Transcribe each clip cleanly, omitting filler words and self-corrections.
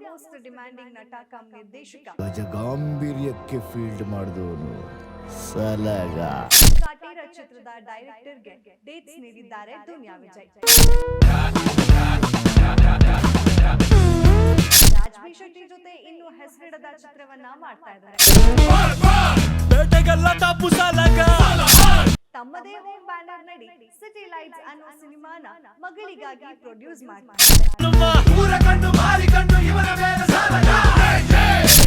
Most demanding ನಟ come ನಿರ್ದೇಶಕ ಗಜಗಾಂಭೀರ್ಯಕ್ಕೆ field ಮಾಡಿದವನು ಸಲಗ ಕಾಟೇರ ಚಿತ್ರದ ಡೈರೆಕ್ಟರ್ಗೆ ಡೇಟ್ಸ್ ನೀಡಿದ್ದಾರೆ ದುನಿಯಾ ವಿಜಯ್. ರಾಜ್ಬಿ ಶೆಟ್ಟಿ ಜೊತೆ ಇನ್ನು ಹೆಸರಿಡದ ಚಿತ್ರವನ್ನ ಮಾಡ್ತಾ ಇದ್ದಾರೆ. ತಮ್ಮದೇ ಹೋಮ್ ಬ್ಯಾನರ್ ನಡಿ ಸಿಟಿ ಲೈಟ್ಸ್ ಅನ್ನೋ ಸಿನಿಮಾನ ಮಗಳಿಗಾಗಿ ಪ್ರೊಡ್ಯೂಸ್ ಮಾಡ್ತಾರೆ.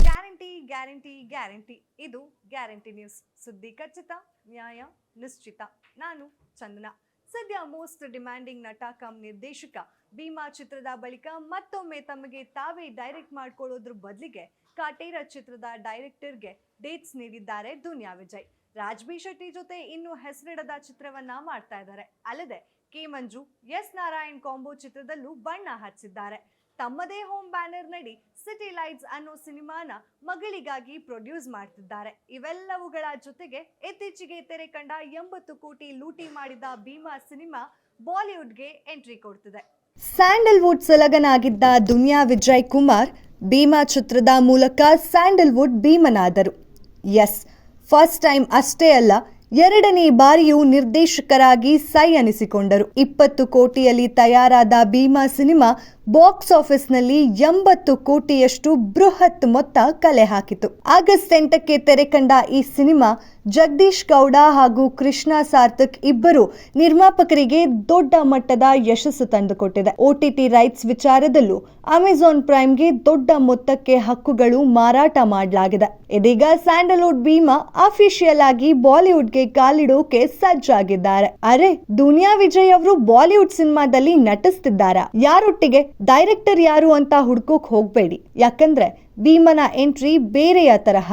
Guarantee guarantee guarantee. ಇದು ಗ್ಯಾರಂಟಿ ನ್ಯೂಸ್. ಸುದ್ದಿ ಖಚಿತ, ನ್ಯಾಯ ನಿಶ್ಚಿತ. ನಾನು ಚಂದನ. ಸದ್ಯ ಮೋಸ್ಟ್ ಡಿಮ್ಯಾಂಡಿಂಗ್ ನಟ ಕಮ್ ನಿರ್ದೇಶಕ ಭೀಮಾ ಚಿತ್ರದ ಬಳಿಕ ಮತ್ತೊಮ್ಮೆ ತಮಗೆ ತಾವೇ ಡೈರೆಕ್ಟ್ ಮಾಡ್ಕೊಳ್ಳೋದ್ರ ಬದಲಿಗೆ ಕಾಟೇರ ಚಿತ್ರದ ಡೈರೆಕ್ಟರ್ಗೆ ಡೇಟ್ಸ್ ನೀಡಿದ್ದಾರೆ ದುನಿಯಾ ವಿಜಯ್. ರಾಜ್ಬಿ ಶೆಟ್ಟಿ ಜೊತೆ ಇನ್ನು ಹೆಸರಿಡದ ಚಿತ್ರವನ್ನ ಮಾಡ್ತಾ ಇದ್ದಾರೆ. ಅಲ್ಲದೆ ಕೆ ಮಂಜು, ಎಸ್ ನಾರಾಯಣ್ ಕಾಂಬೋ ಚಿತ್ರದಲ್ಲೂ ಬಣ್ಣ ಹಚ್ಚಿದ್ದಾರೆ. ತಮ್ಮದೇ ಹೋಮ್ ಬ್ಯಾನರ್ ನಡಿ ಸಿಟಿ ಲೈಟ್ಸ್ ಅನ್ನೋ ಸಿನಿಮಾನ ಮಗಳಿಗಾಗಿ ಪ್ರೊಡ್ಯೂಸ್ ಮಾಡ್ತಿದ್ದಾರೆ. ಇವೆಲ್ಲವುಗಳ ಜೊತೆಗೆ ಇತ್ತೀಚೆಗೆ ತೆರೆ ಕಂಡ 80 ಕೋಟಿ ಲೂಟಿ ಮಾಡಿದ ಭೀಮಾ ಸಿನಿಮಾ ಬಾಲಿವುಡ್ಗೆ ಎಂಟ್ರಿ ಕೊಡ್ತಿದೆ. ಸ್ಯಾಂಡಲ್ವುಡ್ ಸಲಗನಾಗಿದ್ದ ದುನಿಯಾ ವಿಜಯ್ ಕುಮಾರ್ ಭೀಮಾ ಚಿತ್ರದ ಮೂಲಕ ಸ್ಯಾಂಡಲ್ವುಡ್ ಭೀಮನಾದರು. ಎಸ್, ಫಸ್ಟ್ ಟೈಮ್ ಅಷ್ಟೇ ಅಲ್ಲ, ಎರಡನೇ ಬಾರಿಯೂ ನಿರ್ದೇಶಕರಾಗಿ ಸೈ ಅನಿಸಿಕೊಂಡರು. 20 ಕೋಟಿಯಲ್ಲಿ ತಯಾರಾದ ಭೀಮಾ ಸಿನಿಮಾ ಬಾಕ್ಸ್ ಆಫೀಸ್ನಲ್ಲಿ 80 ಕೋಟಿಯಷ್ಟು ಬೃಹತ್ ಮೊತ್ತ ಕಲೆ ಹಾಕಿತು. ಆಗಸ್ಟ್ 8ಕ್ಕೆ ತೆರೆ ಕಂಡ ಈ ಸಿನಿಮಾ ಜಗದೀಶ್ ಗೌಡ ಹಾಗೂ ಕೃಷ್ಣ ಸಾರ್ಥಕ್ ಇಬ್ಬರು ನಿರ್ಮಾಪಕರಿಗೆ ದೊಡ್ಡ ಮಟ್ಟದ ಯಶಸ್ಸು ತಂದುಕೊಟ್ಟಿದೆ. OTT ರೈಟ್ಸ್ ವಿಚಾರದಲ್ಲೂ ಅಮೆಜಾನ್ ಪ್ರೈಮ್ಗೆ ದೊಡ್ಡ ಮೊತ್ತಕ್ಕೆ ಹಕ್ಕುಗಳು ಮಾರಾಟ ಮಾಡಲಾಗಿದೆ. ಇದೀಗ ಸ್ಯಾಂಡಲ್ವುಡ್ ಭೀಮಾ ಅಫಿಷಿಯಲ್ ಆಗಿ ಬಾಲಿವುಡ್ಗೆ ಕಾಲಿಡೋಕೆ ಸಜ್ಜಾಗಿದ್ದಾರೆ. ಅರೆ, ದುನಿಯಾ ವಿಜಯ್ ಅವರು ಬಾಲಿವುಡ್ ಸಿನಿಮಾದಲ್ಲಿ ನಟಿಸ್ತಿದ್ದಾರಾ? ಯಾರೊಟ್ಟಿಗೆ? ಡೈರೆಕ್ಟರ್ ಯಾರು ಅಂತ ಹುಡ್ಕೋಕ್ ಹೋಗ್ಬೇಡಿ, ಯಾಕಂದ್ರೆ ಭೀಮನ ಎಂಟ್ರಿ ಬೇರೆಯ ತರಹ.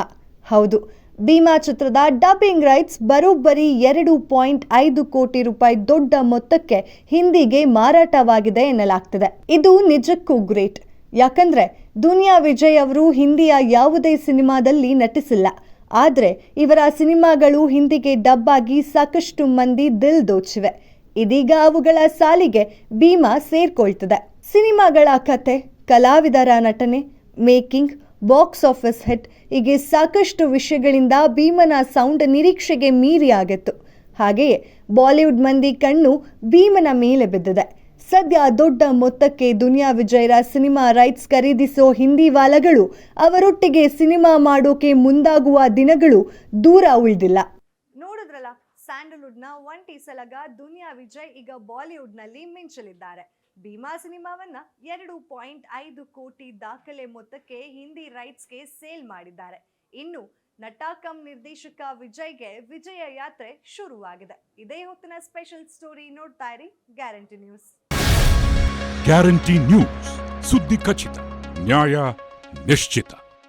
ಹೌದು, ಭೀಮಾ ಚಿತ್ರದ ಡಬ್ಬಿಂಗ್ ರೈಟ್ಸ್ ಬರೋಬ್ಬರಿ 2.5 ಕೋಟಿ ರೂಪಾಯಿ ದೊಡ್ಡ ಮೊತ್ತಕ್ಕೆ ಹಿಂದಿಗೆ ಮಾರಾಟವಾಗಿದೆ ಎನ್ನಲಾಗ್ತಿದೆ. ಇದು ನಿಜಕ್ಕೂ ಗ್ರೇಟ್. ಯಾಕಂದ್ರೆ ದುನಿಯಾ ವಿಜಯ್ ಅವರು ಹಿಂದಿಯ ಯಾವುದೇ ಸಿನಿಮಾದಲ್ಲಿ ನಟಿಸಿಲ್ಲ. ಆದ್ರೆ ಇವರ ಸಿನಿಮಾಗಳು ಹಿಂದಿಗೆ ಡಬ್ ಆಗಿ ಸಾಕಷ್ಟು ಮಂದಿ ದಿಲ್ ದೋಚಿವೆ. ಇದೀಗ ಅವುಗಳ ಸಾಲಿಗೆ ಭೀಮಾ ಸೇರ್ಕೊಳ್ತಿದೆ. ಸಿನಿಮಾಗಳ ಕತೆ, ಕಲಾವಿದರ ನಟನೆ, ಮೇಕಿಂಗ್, ಬಾಕ್ಸ್ ಆಫೀಸ್ ಹಿಟ್ ಹೀಗೆ ಸಾಕಷ್ಟು ವಿಷಯಗಳಿಂದ ಭೀಮನ ಸೌಂಡ್ ನಿರೀಕ್ಷೆಗೆ ಮೀರಿ ಆಗಿತ್ತು. ಹಾಗೆಯೇ ಬಾಲಿವುಡ್ ಮಂದಿ ಕಣ್ಣು ಭೀಮನ ಮೇಲೆ ಬಿದ್ದಿದೆ. ಸದ್ಯ ದೊಡ್ಡ ಮೊತ್ತಕ್ಕೆ ದುನಿಯಾ ವಿಜಯ್ರ ಸಿನಿಮಾ ರೈಟ್ಸ್ ಖರೀದಿಸೋ ಹಿಂದಿವಾಲಗಳು ಅವರೊಟ್ಟಿಗೆ ಸಿನಿಮಾ ಮಾಡೋಕೆ ಮುಂದಾಗುವ ದಿನಗಳು ದೂರ ಉಳಿದಿಲ್ಲ. ನೋಡಿದ್ರಲ್ಲ, ಸ್ಯಾಂಡಲ್ವುಡ್ನ ಒಂಟಿ ಸಲಗ ದುನಿಯಾ ವಿಜಯ್ ಈಗ ಬಾಲಿವುಡ್ನಲ್ಲಿ ಮಿಂಚಲಿದ್ದಾರೆ. ಭೀಮಾ ಸಿನಿಮಾವನ್ನ 2.5 ಕೋಟಿ ದಾಖಲೆ ಮೊತ್ತಕ್ಕೆ ಹಿಂದಿ ರೈಟ್ಸ್ಗೆ ಸೇಲ್ ಮಾಡಿದ್ದಾರೆ. ಇನ್ನು ನಟ ಕಮ್ ನಿರ್ದೇಶಕ ವಿಜಯ್ಗೆ ವಿಜಯ ಯಾತ್ರೆ ಶುರುವಾಗಿದೆ. ಇದೇ ಹೊತ್ತಿನ ಸ್ಪೆಷಲ್ ಸ್ಟೋರಿ. ನೋಡ್ತಾ ಇರಿ ಗ್ಯಾರಂಟಿ ನ್ಯೂಸ್. ಗ್ಯಾರಂಟಿ ನ್ಯೂಸ್, ಸುದ್ದಿ ಖಚಿತ, ನ್ಯಾಯ ನಿಶ್ಚಿತ.